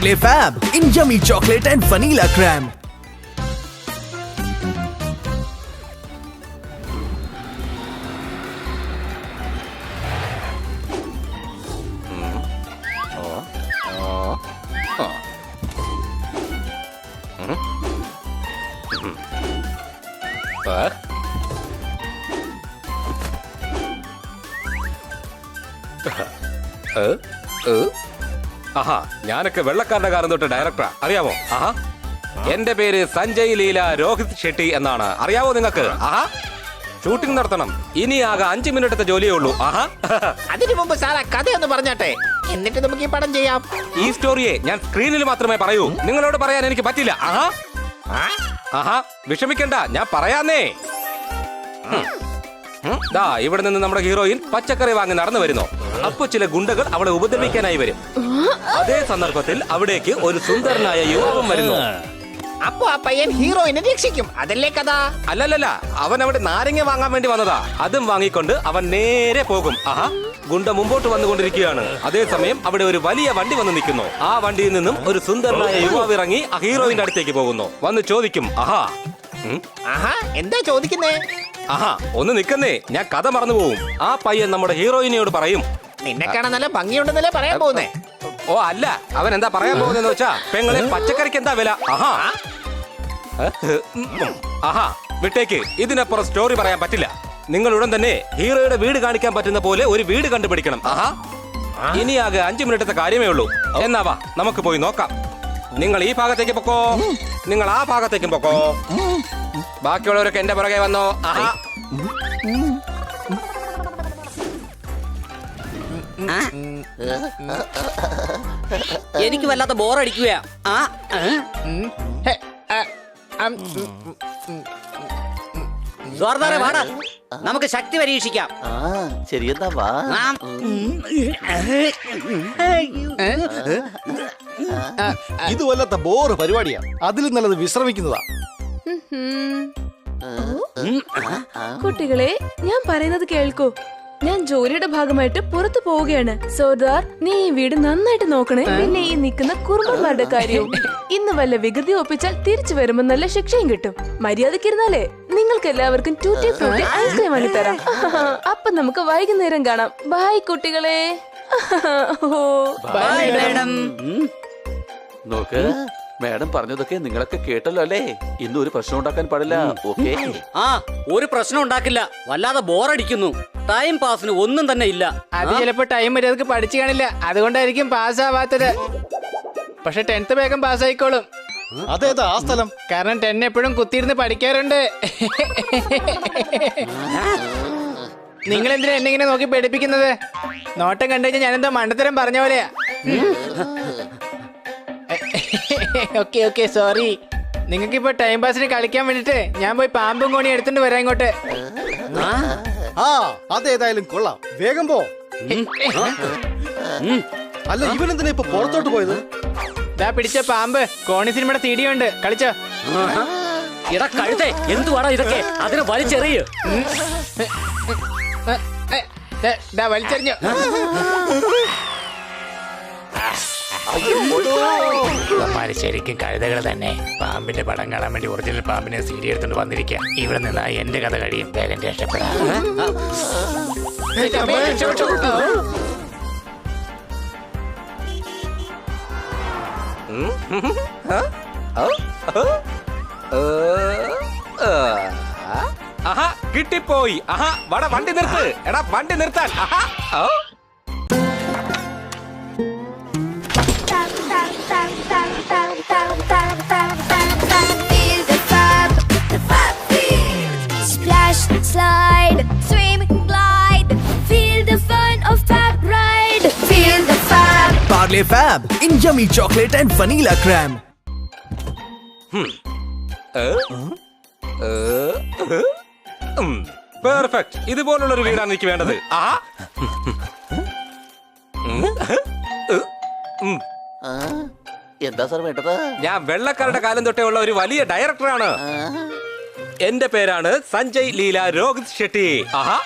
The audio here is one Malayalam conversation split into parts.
Parle Fab in yummy chocolate and vanilla crème. ആഹാ, ഞാനൊക്കെ വെള്ളക്കാരുടെ കാലം തൊട്ട് ഡയറക്ടറാ, അറിയാമോ? ആഹാ, എന്റെ പേര് സഞ്ജയ് ലീല രോഹിത് ഷെട്ടി എന്നാണ്. അറിയാവോ നിങ്ങൾക്ക്? ആഹാ, ഷൂട്ടിംഗ് നടത്തണം. ഇനി ആകെ 5 മിനിറ്റത്തെ ജോലിയേ ഉള്ളൂ. ആഹാ, അതിനു മുമ്പ് സാറാ കഥയൊന്ന് പറഞ്ഞാട്ടെ, എന്നിട്ട് നമുക്ക് ഈ പടം ചെയ്യാം. ഈ സ്റ്റോറിയെ ഞാൻ സ്ക്രീനിൽ മാത്രമേ പറയൂ, നിങ്ങളോട് പറയാൻ എനിക്ക് പറ്റില്ല. ആഹാ ആഹാ, വിഷമിക്കണ്ട, ഞാൻ പറയാന്നേ. ദാ ഇവിടെ നിന്ന് നമ്മുടെ ഹീറോയിൻ പച്ചക്കറി വാങ്ങി നടന്നു വരുന്നു. അപ്പൊ ചില ഗുണ്ടകൾ അവളെ ഉപദ്രവിക്കാനായി വരും. അതേ സന്ദർഭത്തിൽ അവിടേക്ക് ഒരു സുന്ദരനായ യുവാവും വരുന്നു. അപ്പൊ ആ പയ്യൻ ഹീറോയിനെ രക്ഷിക്കും, അതല്ലേ കഥ? അല്ലല്ല, അവൻ അവിടെ നാരങ്ങ വാങ്ങാൻ വേണ്ടി വന്നതാ. അതും വാങ്ങിക്കൊണ്ട് അവൻ നേരെ പോകും. ആഹാ, ഗുണ്ട മുമ്പോട്ട് വന്നുകൊണ്ടിരിക്കുകയാണ്. അതേസമയം അവിടെ ഒരു വലിയ വണ്ടി വന്ന് നിൽക്കുന്നു. ആ വണ്ടിയിൽ നിന്നും ഒരു സുന്ദരനായ യുവാവ് ഇറങ്ങി ആ ഹീറോയിന്റെ അടുത്തേക്ക് പോകുന്നു. വന്ന് ചോദിക്കും, ആഹാ എന്താ ചോദിക്കുന്നേ? ആഹാ, ഒന്ന് നിക്കുന്നേ, ഞാൻ കഥ മറന്നു പോവും. ആ പയ്യൻ നമ്മുടെ ഹീറോയിനോട് പറയും, നിന്നെ കാണാൻ നല്ല ഭംഗിയുണ്ടെന്നല്ലേ പറയാൻ പോകുന്നേ? ഓ അല്ല, അവൻ എന്താ പറയാൻ പോകുന്നതെന്ന് വെച്ചാ, പെങ്ങളെ പച്ചക്കറിക്ക് എന്താ വില? ആഹാ ആഹാ, വിട്ടേക്ക്, ഇതിനപ്പുറം സ്റ്റോറി പറയാൻ പറ്റില്ല. നിങ്ങൾ ഉടൻ തന്നെ ഹീറോയുടെ വീട് കാണിക്കാൻ പറ്റുന്ന പോലെ ഒരു വീട് കണ്ടുപിടിക്കണം. ആഹാ, ഇനിയാകെ 5 മിനിറ്റത്തെ കാര്യമേ ഉള്ളൂ. എന്നാ വാ, നമുക്ക് പോയി നോക്കാം. നിങ്ങൾ ഈ ഭാഗത്തേക്ക് പൊക്കോ, നിങ്ങൾ ആ ഭാഗത്തേക്കും പൊക്കോ, ബാക്കിയുള്ളവരൊക്കെ എന്റെ പുറകെ വന്നോ. ആഹാ, എനിക്ക് വല്ലാത്ത ബോറടിക്കുകയാ. ജോർദാറെ വാടാ, നമുക്ക് ശക്തി പരീക്ഷിക്കാം. ശരിയെന്നാ വാ. ഇത് വല്ലാത്ത ബോറ് പരിപാടിയാ. അതിലും നല്ലത് വിശ്രമിക്കുന്നതാ. കുട്ടികളെ, ഞാൻ പറയുന്നത് കേൾക്കൂ. ഞാൻ ജോലിയുടെ ഭാഗമായിട്ട് പുറത്തു പോവുകയാണ്. സർദാർ, നീ ഈ വീട് നന്നായിട്ട് നോക്കണേ. പിന്നെ ഈ നിൽക്കുന്ന കുറുമ്പന്മാരുടെ കാര്യവും. ഇന്ന് വല്ല വികൃതി ഒപ്പിച്ചാൽ തിരിച്ചു വരുമ്പോ നല്ല ശിക്ഷയും കിട്ടും. മര്യാദക്കിരുന്നാലേ നിങ്ങൾക്ക് എല്ലാവർക്കും ടൂറ്റി ഫ്രൂട്ടി ഐസ്ക്രീം വാങ്ങിത്തരാം. അപ്പൊ നമുക്ക് വൈകുന്നേരം കാണാം. ബൈ കുട്ടികളെ. By madam. നോക്ക്, മാഡം പറഞ്ഞതൊക്കെ നിങ്ങളൊക്കെ കേട്ടല്ലോ അല്ലേ? ഇന്ന് ഒരു പ്രശ്നം ഉണ്ടാക്കാൻ പാടില്ല. ഓക്കേ? ഒരു പ്രശ്നം ഉണ്ടാക്കില്ല. വല്ലാതെ ബോറടിക്കുന്നു. ടൈം പാസിന് ഒന്നും തന്നെ ഇല്ല. അത് ചിലപ്പോ ടൈം മര്യാദക്ക് പഠിച്ചു കാണില്ല, അതുകൊണ്ടായിരിക്കും പാസ്സാവാത്തത്. പക്ഷെ 10th വേഗം പാസ്സായിക്കോളും. അതേതാ ആ സ്ഥലം? കാരണം 10 എപ്പോഴും കുത്തിയിരുന്ന് പഠിക്കാറുണ്ട്. നിങ്ങൾ എന്തിനാ എന്നെ ഇങ്ങനെ നോക്കി പഠിപ്പിക്കുന്നത്? നോട്ടം കണ്ടു കഴിഞ്ഞാൽ ഞാനെന്തോ മണ്ടത്തരം പറഞ്ഞ പോലെയാ. Okay sorry. നിങ്ങൾക്ക് ഇപ്പൊ ടൈം പാസിന് കളിക്കാൻ വേണ്ടിട്ട് ഞാൻ പോയി പാമ്പും കോണി എടുത്തിട്ട് വരാം ഇങ്ങോട്ട്. അതേതായാലും കൊള്ളാം. വേഗം പോ. അല്ല, ഇവനെന്തിനാ ഇപ്പൊ പുറത്തോട്ട് പോയത്? ദാ പിടിച്ച പാമ്പ്. കോണി സിനിമയുടെ തീടിയുണ്ട്, കളിച്ചോ. എടാ കഴുതേ, എന്തുവാടാ ഇതൊക്കെ? അതിനെ വലിച്ചെറിയ്. വലിച്ചെറിഞ്ഞു. ശരിക്കും കഴുതകൾ തന്നെ. പാമ്പിന്റെ പടം കാണാൻ വേണ്ടി ഒറിജിനൽ പാമ്പിനെ സീഡി എടുത്തോണ്ട് വന്നിരിക്കുക. ഇവിടെ നിന്നാ എന്റെ കഥ കഴിയും. വേഗം രക്ഷപ്പെടാം. ആഹാ, കിട്ടിപ്പോയി. ആഹാ, വട വണ്ടി നിർത്ത്. എടാ വണ്ടി നിർത്താൻ. ആഹാ, Feel the fab feel. Splash, slide, swim, glide. Feel the fun of fab ride. Feel the fab. Parle Fab in yummy chocolate and vanilla crème. Perfect. ഇതുപോലുള്ള ഒരു വീടാണ് എനിക്ക് വേണ്ടത്. എന്താ സാർ വേണ്ടത്? ഞാൻ വെള്ളക്കാരുടെ കാലം തൊട്ടേ ഉള്ള ഒരു വലിയ ഡയറക്ടറാണ്. എന്റെ പേരാണ് സഞ്ജയ് ലീല രോഹിത് ഷെട്ടി. ആഹാ,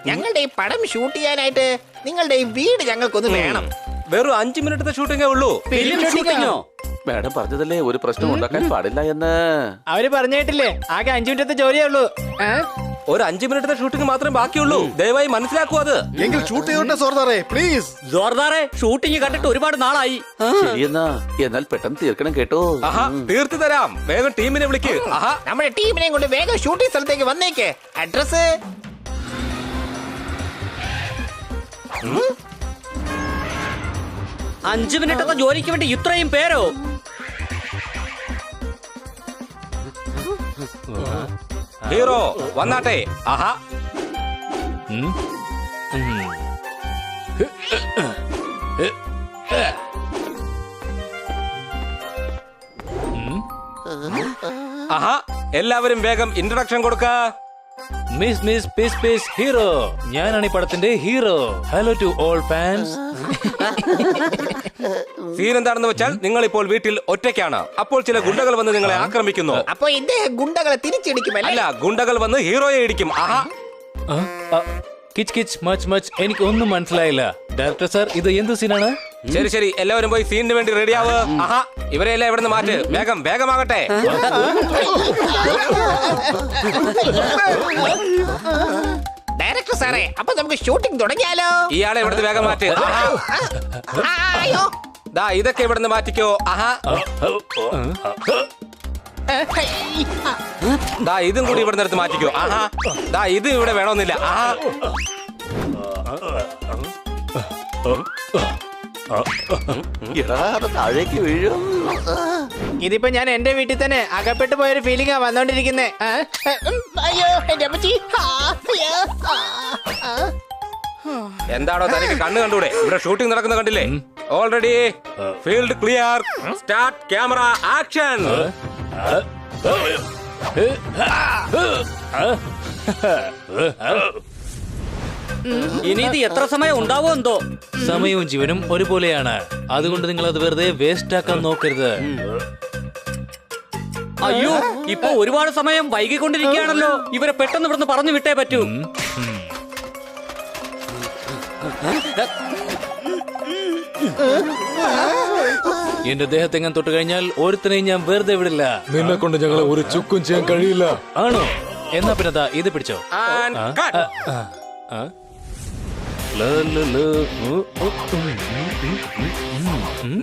ഞങ്ങളുടെ ഈ പടം ഷൂട്ട് ചെയ്യാനായിട്ട് നിങ്ങളുടെ ഈ വീട് ഞങ്ങൾക്കൊന്ന് വേണം. വെറും 5 മിനിറ്റത്തെ ഷൂട്ടിങ്ങേ ഉള്ളൂ. ഫിലിം ഷൂട്ടിങ്ങോ? മാഡം പറഞ്ഞതല്ലേ ഒരു പ്രശ്നം ഉണ്ടാക്കാൻ പാടില്ല എന്ന്. അവര് പറഞ്ഞിട്ടില്ലേ ആകെ 5 മിനിറ്റത്തെ ജോലിയേ ഉള്ളൂ. ഒരു 5 മിനിറ്റത്തെ ഷൂട്ടിംഗ് മാത്രമേ ബാക്കിയുള്ളൂ. ദയവായി മനസ്സിലാക്കൂ അത്. എങ്കിൽ ഷൂട്ട് ചെയ്തോട്ടെ സോർദാറെ, പ്ലീസ്. ജോർദാറെ, ഷൂട്ടിംഗ് കണ്ടിട്ട് ഒരുപാട് നാളായി. ശരിയെന്നാ, എന്നാൽ പെട്ടെന്ന് തീർക്കണം കേട്ടോ. ആഹാ, തീർത്തു തരാം. വേഗം ടീമിനെ വിളിക്ക്. ആഹാ, നമ്മുടെ ടീമിനെ കൊണ്ട് വേഗം ഷൂട്ടിംഗ് സ്ഥലത്തേക്ക് വന്നേക്ക്. അഡ്രസ് 5 മിനിറ്റത്തെ ജോലിക്ക് വേണ്ടി ഇത്രയും പേരോ? ഹീറോ വന്നാട്ടെ. ആഹാ, ആഹാ, എല്ലാവരും വേഗം ഇൻട്രൊഡക്ഷൻ കൊടുക്ക. Miss piece hero. ഞാനാണ് ഈ പടത്തിന്റെ hero. Hello to all fans. Scene എന്താണെന്ന് വെച്ചാൽ നിങ്ങൾ ഇപ്പോൾ വീട്ടിൽ ഒറ്റയ്ക്കാണ്. അപ്പോൾ ചില ഗുണ്ടകൾ വന്ന് നിങ്ങളെ ആക്രമിക്കുന്നു. അപ്പൊ ഇദ്ദേഹം ഗുണ്ടകളെ തിരിച്ചിടിക്കുമല്ലേ? അല്ല, ഗുണ്ടകൾ വന്ന് ഹീറോയെ ഇടിക്കും. ആഹാ, കിച്ച് മച്ച് എനിക്ക് ഒന്നും മനസ്സിലായില്ല. ഡയറക്ടർ സാർ, ഇത് എന്ത് സീനാണ്? ശരി, എല്ലാവരും പോയി സീനിന് വേണ്ടി റെഡിയാവ്. ആഹാ, ഇവരെല്ലാം ഇവിടെ നിന്ന് മാറ്റ്. വേഗമാകട്ടെ. ഡയറക്ടർ സാറേ, അപ്പൊ നമുക്ക് ഷൂട്ടിംഗ് തുടങ്ങിയാലോ? ഇയാളെ ഇവിടുന്ന് വേഗം മാറ്റ്. അയ്യോ, ദാ ഇതൊക്കെ ഇവിടുന്ന് മാറ്റിക്കോ. ആഹാ, ദാ ഇതും കൂടി ഇവിടെ നിർത്ത് മാറ്റിക്കോ. ആഹാ, ദാ ഇത് ഇവിടെ വേണമെന്നില്ല. ആഹാ, താഴേക്ക് വീഴും. ഇതിപ്പോ ഞാൻ എന്റെ വീട്ടിൽ തന്നെ അകപ്പെട്ടു പോയൊരു ഫീലിംഗാ വന്നോണ്ടിരിക്കുന്നേ. അയ്യോ, എന്റെ അമ്മച്ചി. എന്താണോ തനിക്ക് കണ്ണ് കണ്ടൂടെ? ഇവിടെ ഷൂട്ടിംഗ് നടക്കുന്ന കണ്ടില്ലേ? Already field clear. Start camera action. ഇനി ഇത് എത്ര സമയം ഉണ്ടാവോ എന്തോ? സമയവും ജീവനും ഒരുപോലെയാണ്. അതുകൊണ്ട് നിങ്ങൾ അത് വെറുതെ വേസ്റ്റ് ആക്കാൻ നോക്കരുത്. അയ്യോ, ഇപ്പൊ ഒരുപാട് സമയം വൈകിക്കൊണ്ടിരിക്കുകയാണല്ലോ. ഇവരെ പെട്ടെന്ന് ഇവിടുന്ന് പറഞ്ഞു വിട്ടേ പറ്റൂ. എന്റെ ദേഹത്തെങ്ങാൻ തൊട്ട് കഴിഞ്ഞാൽ ഒരുത്തനെയും ഞാൻ വെറുതെ വിടില്ല. നിന്നെ കൊണ്ട് ഞങ്ങളെ ഒരു ചുക്കും ചെയ്യാൻ കഴിയില്ല. ആണോ? എന്നാ പിന്നെ ദാ ഇത് പിടിച്ചോ.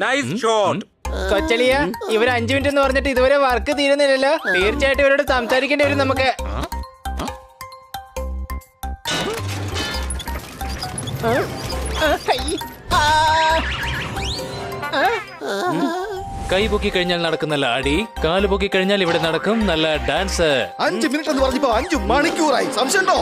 Nice shot. കൊച്ചളിയ, ഇവര് 5 മിനിറ്റ് എന്ന് പറഞ്ഞിട്ട് ഇതുവരെ വർക്ക് തീരുന്നില്ലല്ലോ. തീർച്ചയായിട്ടും ഇവരോട് സംസാരിക്കേണ്ടി വരും നമുക്ക്. കൈ പൊക്കി കഴിഞ്ഞാൽ നടക്കുന്നല്ല അടി, കാല് പൊക്കി കഴിഞ്ഞാൽ ഇവിടെ നടക്കും നല്ല ഡാൻസ്. 5 മിനിറ്റ് എന്ന് പറഞ്ഞപ്പോ 5 മണിക്കൂറായി. സംശയമുണ്ടോ?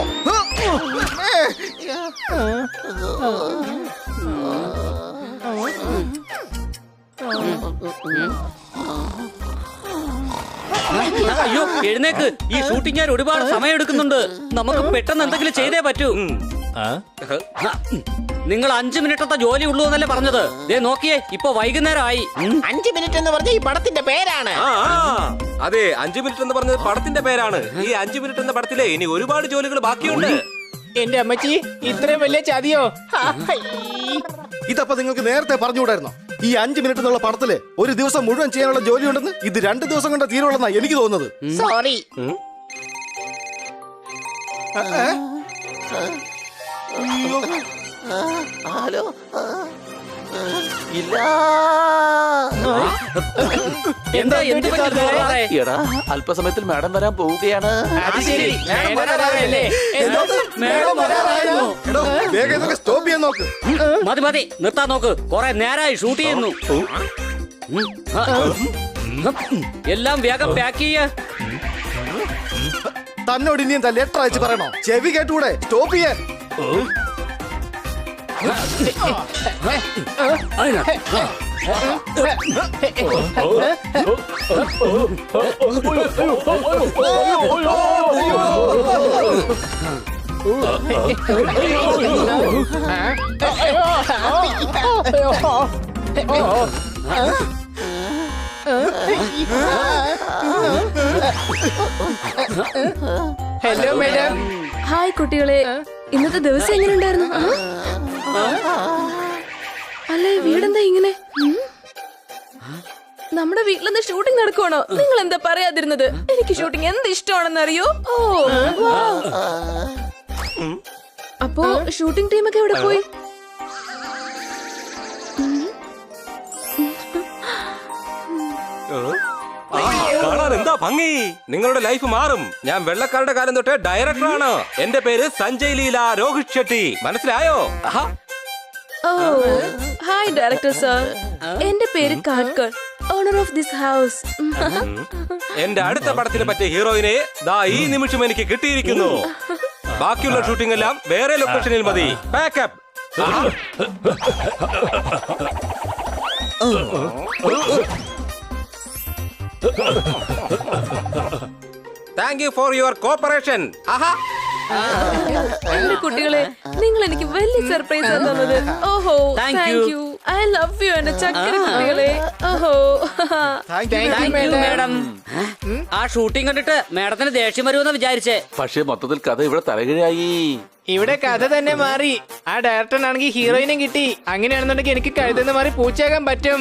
അയ്യോ, എഴുന്നേക്ക്. ഈ ഷൂട്ടിംഗ് ഞാൻ ഒരുപാട് സമയം എടുക്കുന്നുണ്ട്. നമുക്ക് പെട്ടെന്ന് എന്തെങ്കിലും ചെയ്തേ പറ്റൂ. നിങ്ങൾ 5 മിനിറ്റത്തെ ജോലി ഉള്ളൂ എന്നല്ലേ പറഞ്ഞത്? ദേ നോക്കിയേ, ഇപ്പൊ വൈകുന്നേരമായി. 5 മിനിറ്റ് എന്ന് പറഞ്ഞ ഈ പടത്തിന്റെ പേരാണ്. അതെ, 5 മിനിറ്റ് എന്ന് പറഞ്ഞത് പടത്തിന്റെ പേരാണ്. ഈ 5 മിനിറ്റ് എന്ന പടത്തിലെ ഇനി ഒരുപാട് ജോലികൾ ബാക്കിയുണ്ട്. എന്റെ അമ്മച്ചി, ഇത്രയും വലിയ ചതിയോ? ഇതപ്പോ നിങ്ങൾക്ക് നേരത്തെ പറഞ്ഞുകൂടായിരുന്നോ? ഈ 5 മിനിറ്റ് എന്നുള്ള പടത്തില് ഒരു ദിവസം മുഴുവൻ ചെയ്യാനുള്ള ജോലി ഉണ്ടെന്ന്. ഇത് 2 ദിവസം കൊണ്ട് തീരുള്ളെന്നാ എനിക്ക് തോന്നുന്നത്. സോറി. ഹലോ, ഇല്ല. എന്താ എന്ത് പറ്റി ജോർദാറെ? എടാ, അല്പസമയത്തിൽ മാഡം വരാൻ പോവുകയാണ്. അത് ശരി, മേഡം വരാറായല്ലേ? മേഡം വരാറായിരുന്നു. എടോ, വേഗം ഇതൊക്കെ സ്റ്റോപ്പ് ചെയ്യാൻ നോക്ക്. മതി നിർത്താൻ നോക്ക്. കുറെ നേരമായി ഷൂട്ട് ചെയ്യുന്നു. എല്ലാം വേഗം പാക്ക് ചെയ്യ. തന്നോട് ഇനി എന്താ ലെറ്റർ അയച്ച് പറയണോ? ചെവി കേട്ടുകൂടെ? സ്റ്റോപ്പ് ചെയ്യാൻ. Hello madam. ഹായ് കുട്ടികളെ, ഇന്നത്തെ ദിവസം എങ്ങനെ ഉണ്ടായിരുന്നു? അല്ലേ വീടെന്താ ഇങ്ങനെ? നമ്മുടെ വീട്ടിലെന്താ ഷൂട്ടിംഗ് നടക്കുവാണോ? നിങ്ങൾ എന്താ പറയാതിരുന്നത്? എനിക്ക് ഷൂട്ടിംഗ് എന്ത് ഇഷ്ടമാണെന്ന് അറിയോ? ഓ അപ്പോ ഷൂട്ടിംഗ് ടീമൊക്കെ എവിടെ പോയി? കാണാൻ എന്താ ഭംഗി! നിങ്ങളുടെ ലൈഫ് മാറും. ഞാൻ വെള്ളക്കാരുടെ കാലം തൊട്ട് ഡയറക്ടറാണ്. എന്റെ പേര് സഞ്ജയ് ലീല രോഹിത് ഷെട്ടി. മനസ്സിലായോ? ഓ ഹായ് ഡയറക്ടർ സർ, എന്റെ പേര് കാട്കർ, ഓണർ ഓഫ് ദിസ് ഹൗസ്. എന്റെ അടുത്ത പടത്തിന് പറ്റിയ ഹീറോയിനെ ദാ ഈ നിമിഷം എനിക്ക് കിട്ടിയിരിക്കുന്നു. ബാക്കിയുള്ള ഷൂട്ടിംഗ് എല്ലാം വേറെ ലൊക്കേഷനിൽ മതി. Pack up. Thank you for your corporation. എന്റെ കുട്ടികളെ, നിങ്ങൾ എനിക്ക് വലിയ സർപ്രൈസ് തന്നത്. ഓഹോ thank you. I love you എന്റെ ചക്കര കുട്ടികളെ. ഓഹോ മാഡം. ആ ഷൂട്ടിംഗ് കണ്ടിട്ട് മാഡത്തിന് ദേഷ്യം വരുമെന്ന് വിചാരിച്ചേ. പക്ഷേ മൊത്തത്തിൽ കഥ ഇവിടെ തലകിഴയായി. ഇവിടെ കഥ തന്നെ മാറി. ആ ഡയറക്ടറിനാണെങ്കിൽ ഹീറോയിനും കിട്ടി. അങ്ങനെയാണെന്നുണ്ടെങ്കിൽ എനിക്ക് കഴുതെന്ന് മാറി പൂച്ചയാകാൻ പറ്റും.